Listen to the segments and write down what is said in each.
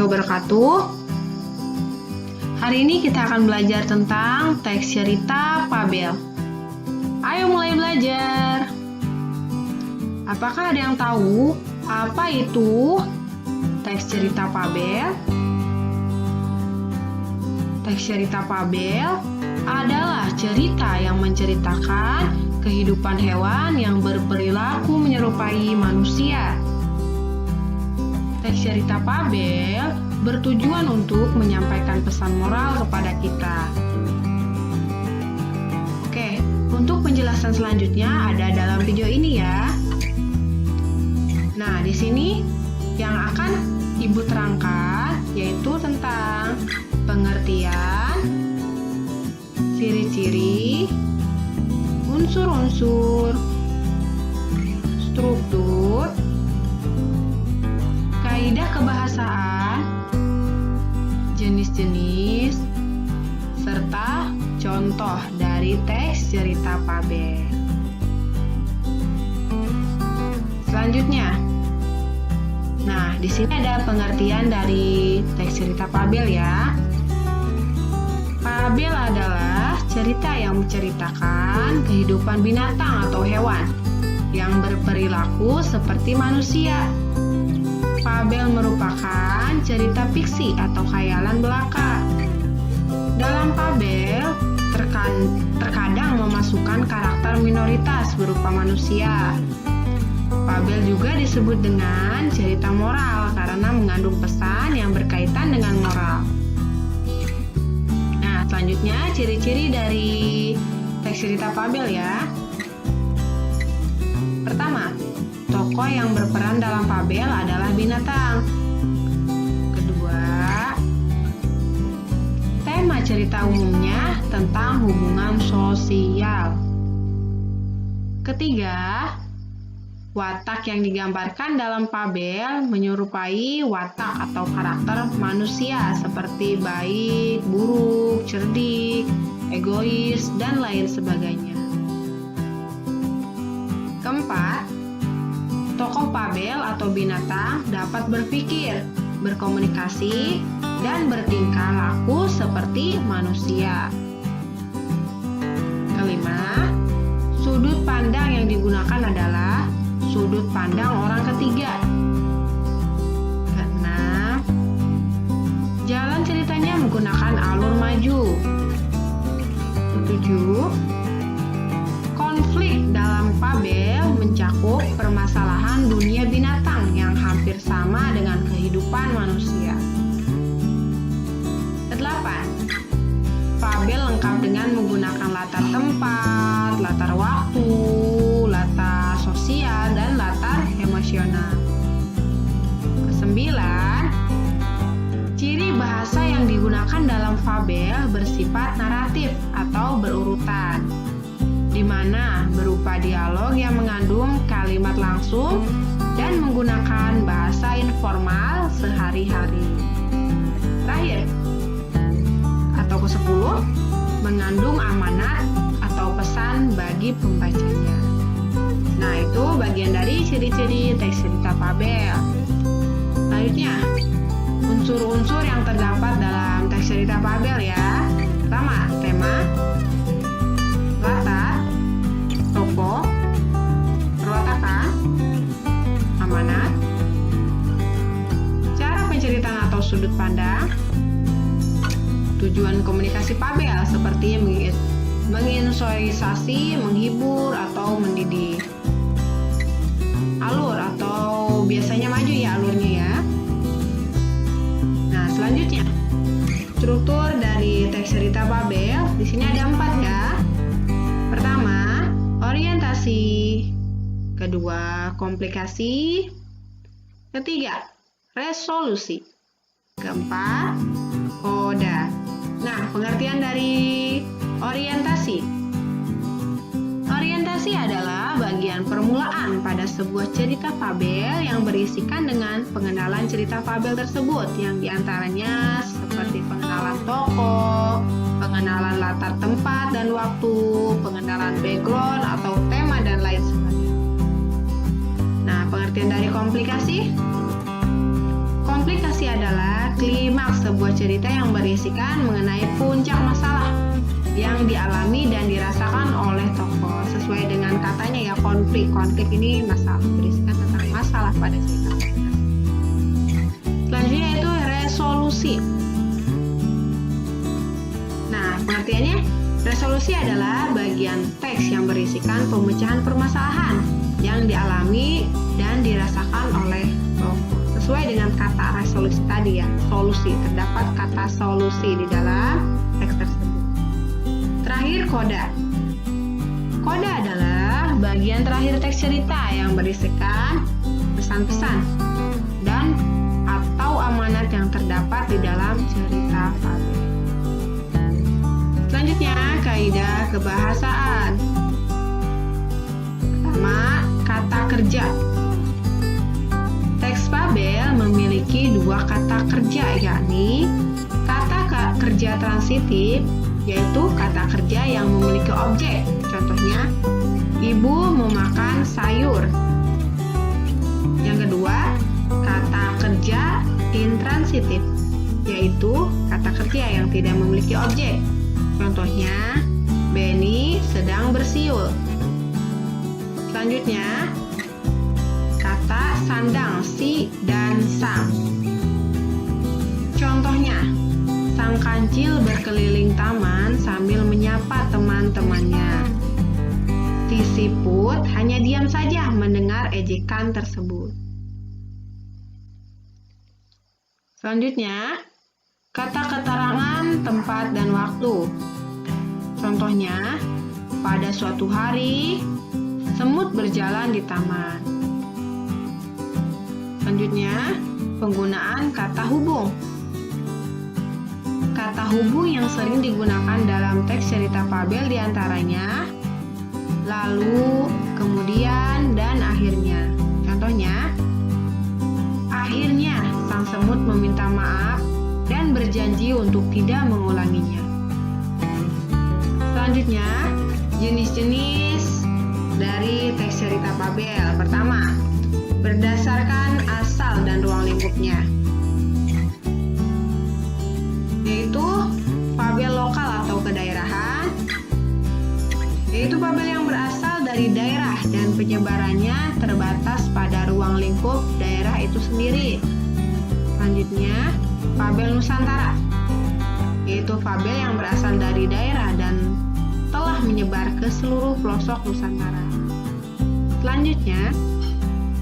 wabarakatuh. Hari ini kita akan belajar tentang teks cerita fabel. Ayo mulai belajar. Apakah ada yang tahu apa itu teks cerita fabel? Teks cerita fabel adalah cerita yang menceritakan kehidupan hewan yang berperilaku menyerupai manusia. Teks cerita fabel bertujuan untuk menyampaikan pesan moral kepada kita. Oke, untuk penjelasan selanjutnya ada dalam video ini ya. Nah, di sini yang akan Ibu terangkan yaitu tentang pengertian, ciri-ciri, unsur-unsur, struktur, kaidah kebahasaan, jenis-jenis, serta contoh dari teks cerita fabel. Selanjutnya, nah di sini ada pengertian dari teks cerita fabel ya. Fabel adalah cerita yang menceritakan kehidupan binatang atau hewan yang berperilaku seperti manusia. Fabel merupakan cerita fiksi atau khayalan belaka. Dalam fabel, terkadang memasukkan karakter minoritas berupa manusia. Fabel juga disebut dengan cerita moral karena mengandung pesan yang berkaitan dengan moral. Nah, selanjutnya ciri-ciri dari teks cerita fabel ya. Pertama, tokoh yang berperan dalam fabel adalah binatang. Kedua, tema cerita umumnya tentang hubungan sosial. Ketiga, watak yang digambarkan dalam fabel menyerupai watak atau karakter manusia seperti baik, buruk, cerdik, egois, dan lain sebagainya. Keempat, tokoh fabel atau binatang dapat berpikir, berkomunikasi, dan bertingkah laku seperti manusia. Kelima, sudut pandang yang digunakan adalah sudut pandang orang ketiga. Keenam, jalan ceritanya menggunakan alur maju. Ketujuh, konflik dalam fabel mencakup permasalahan dunia binatang yang hampir sama dengan kehidupan manusia. Kedelapan, fabel lengkap dengan menggunakan latar tempat, latar waktu, latar sosial, dan latar emosional. Kesembilan, ciri bahasa yang digunakan dalam fabel bersifat naratif atau berurutan, di mana berupa dialog yang mengandung kalimat langsung dan menggunakan bahasa informal sehari-hari. Terakhir, atau ke-10, mengandung amanat atau pesan bagi pembacanya. Nah, itu bagian dari ciri-ciri teks cerita fabel. Selanjutnya, unsur-unsur yang terdapat dalam teks cerita fabel ya. Pertama, tema, latar, tokoh, perwatakan, amanat, cara penceritaan atau sudut pandang, tujuan komunikasi fabel seperti menginsosialisasi, menghibur, atau mendidik. Alur atau biasanya maju ya alurnya ya. Nah, selanjutnya struktur dari teks cerita fabel di sini ada 4 ya. Pertama, orientasi. Kedua, komplikasi. Ketiga, resolusi. Keempat, koda. Nah, pengertian dari orientasi. Orientasi adalah bagian permulaan pada sebuah cerita fabel yang berisikan dengan pengenalan cerita fabel tersebut, yang diantaranya seperti pengenalan tokoh, pengenalan latar tempat dan waktu, pengenalan background atau tema, dan lain sebagainya. Nah, pengertian dari komplikasi. Komplikasi adalah klimaks sebuah cerita yang berisikan mengenai puncak masalah yang dialami dan dirasakan oleh tokoh. Sesuai dengan katanya ya, konflik. Konflik ini masalah, berisikan tentang masalah pada cerita. Selanjutnya itu resolusi. Nah, pengertiannya, resolusi adalah bagian teks yang berisikan pemecahan permasalahan yang dialami dan dirasakan oleh tokoh. Sesuai dengan kata resolusi tadi ya, solusi. Terdapat kata solusi di dalam teks tersebut. Terakhir, koda. Koda adalah bagian terakhir teks cerita yang berisikan pesan-pesan dan atau amanat yang terdapat di dalam cerita fabel. Selanjutnya, kaidah kebahasaan. Pertama, kata kerja. Teks fabel memiliki dua kata kerja, yakni kata kerja transitif, yaitu kata kerja yang memiliki objek. Contohnya, ibu memakan sayur. Yang kedua, kata kerja intransitif, yaitu kata kerja yang tidak memiliki objek. Contohnya, Benny sedang bersiul. Selanjutnya, kata sandang, si dan sang. Contohnya, sang kancil berkeliling taman sambil menyapa teman-temannya. Si siput hanya diam saja mendengar ejekan tersebut. Selanjutnya, kata keterangan tempat dan waktu. Contohnya, pada suatu hari, semut berjalan di taman. Selanjutnya, penggunaan kata hubung. Kata hubung yang sering digunakan dalam teks cerita fabel diantaranya lalu, kemudian, dan akhirnya. Contohnya, akhirnya sang semut meminta maaf dan berjanji untuk tidak mengulanginya. Selanjutnya, jenis-jenis dari teks cerita fabel. Pertama, berdasarkan asal dan ruang lingkupnya, yaitu fabel lokal atau kedaerahan, yaitu fabel yang berasal dari daerah dan penyebarannya terbatas pada ruang lingkup daerah itu sendiri. Selanjutnya, fabel Nusantara, yaitu fabel yang berasal dari daerah dan telah menyebar ke seluruh pelosok Nusantara. Selanjutnya,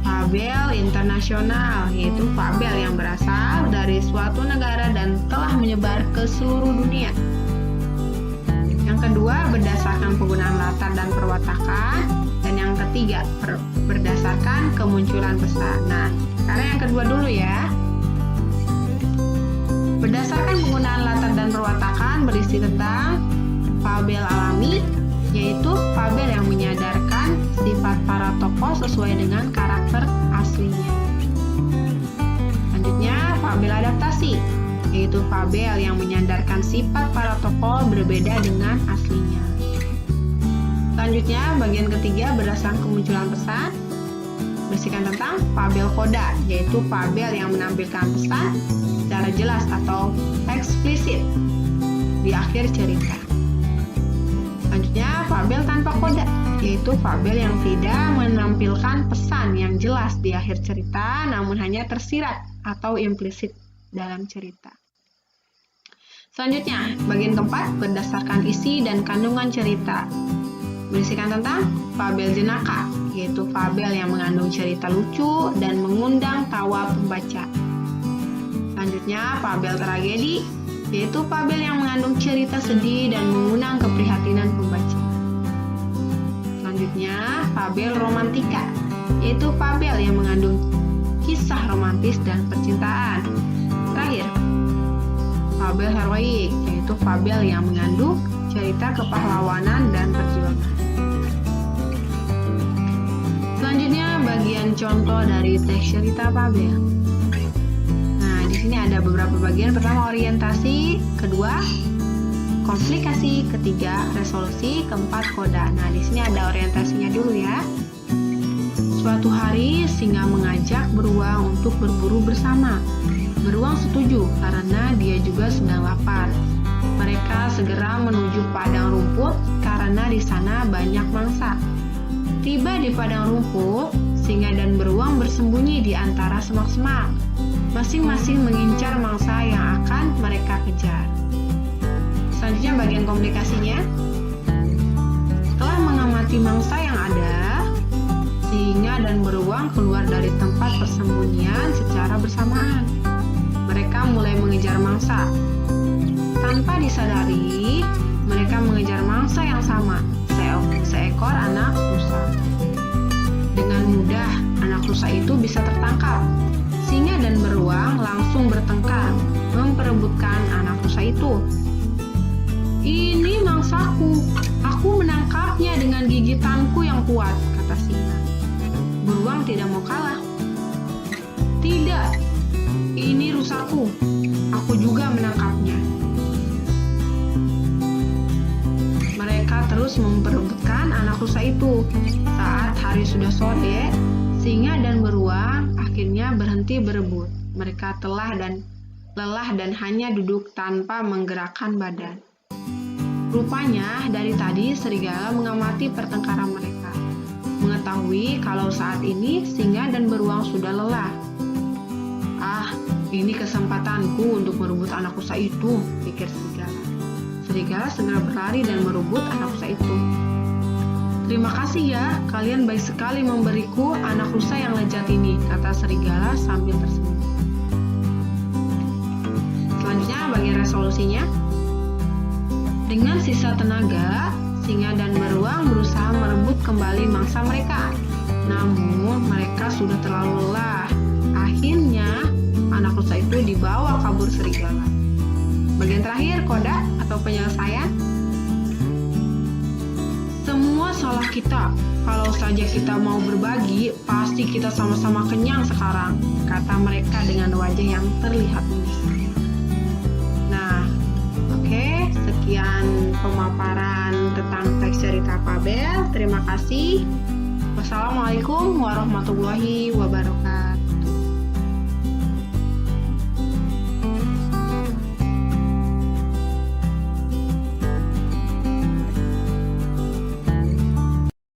fabel internasional, yaitu fabel yang berasal dari suatu negara dan telah menyebar ke seluruh dunia. Yang kedua, berdasarkan penggunaan latar dan perwatakan. Dan yang ketiga, berdasarkan kemunculan pesan. Nah, sekarang yang kedua dulu ya. Berdasarkan penggunaan latar dan perwatakan berisi tentang fabel alami, yaitu fabel yang menyadarkan sifat para tokoh sesuai dengan karakter aslinya. Selanjutnya, fabel adaptasi, yaitu fabel yang menyadarkan sifat para tokoh berbeda dengan aslinya. Selanjutnya, bagian ketiga berdasarkan kemunculan pesan, berisikan tentang fabel koda, yaitu fabel yang menampilkan pesan secara jelas atau eksplisit di akhir cerita. Selanjutnya, fabel tanpa koda, yaitu fabel yang tidak menampilkan pesan yang jelas di akhir cerita, namun hanya tersirat atau implisit dalam cerita. Selanjutnya, bagian keempat berdasarkan isi dan kandungan cerita, berisikan tentang fabel jenaka, yaitu fabel yang mengandung cerita lucu dan mengundang tawa pembaca. Selanjutnya, fabel tragedi, yaitu fabel yang mengandung cerita sedih dan mengundang keprihatinan pembaca. Selanjutnya, fabel romantika, yaitu fabel yang mengandung kisah romantis dan percintaan. Terakhir, fabel heroik, yaitu fabel yang mengandung cerita kepahlawanan dan perjuangan. Selanjutnya, bagian contoh dari teks cerita fabel. Nah, di sini ada beberapa bagian. Pertama, orientasi. Kedua, komplikasi. Ketiga, resolusi. Keempat, koda. Nah, di sini ada orientasinya dulu ya. Suatu hari, singa mengajak beruang untuk berburu bersama. Beruang setuju karena dia juga sedang lapar. Mereka segera menuju padang rumput karena di sana banyak mangsa. Tiba di padang rumput, singa dan beruang bersembunyi di antara semak-semak. Masing-masing mengincar mangsa yang akan mereka kejar. Selanjutnya bagian komunikasinya. Setelah mengamati mangsa yang ada, singa dan beruang keluar dari tempat persembunyian secara bersamaan. Mereka mulai mengejar mangsa. Tanpa disadari, mereka mengejar mangsa yang sama, seekor anak rusa. Dengan mudah, anak rusa itu bisa tertangkap. Singa dan beruang langsung bertengkar, memperebutkan anak rusa itu. "Ini mangsaku, aku menangkapnya dengan gigitanku yang kuat," kata singa. Beruang tidak mau kalah. "Tidak, ini rusaku, aku juga menangkapnya." Mereka terus memperebutkan anak rusa itu. Saat hari sudah sore, singa dan beruang akhirnya berhenti berebut. Mereka lelah dan hanya duduk tanpa menggerakkan badan. Rupanya dari tadi serigala mengamati pertengkaran mereka. Mengetahui kalau saat ini singa dan beruang sudah lelah. "Ah, ini kesempatanku untuk merebut anak rusa itu," pikir serigala. Serigala segera berlari dan merebut anak rusa itu. "Terima kasih ya, kalian baik sekali memberiku anak rusa yang lezat ini," kata serigala sambil tersenyum. Selanjutnya bagian resolusinya. Dengan sisa tenaga, singa dan beruang berusaha merebut kembali mangsa mereka. Namun mereka sudah terlalu lelah. Akhirnya anak rusa itu dibawa kabur serigala. Bagian terakhir, koda atau penyelesaian. Semua salah kita. Kalau saja kita mau berbagi, pasti kita sama-sama kenyang sekarang, kata mereka dengan wajah yang terlihat menyesal. Nah, oke, sekian pemaparan tentang teks cerita fabel. Terima kasih. Wassalamualaikum warahmatullahi wabarakatuh.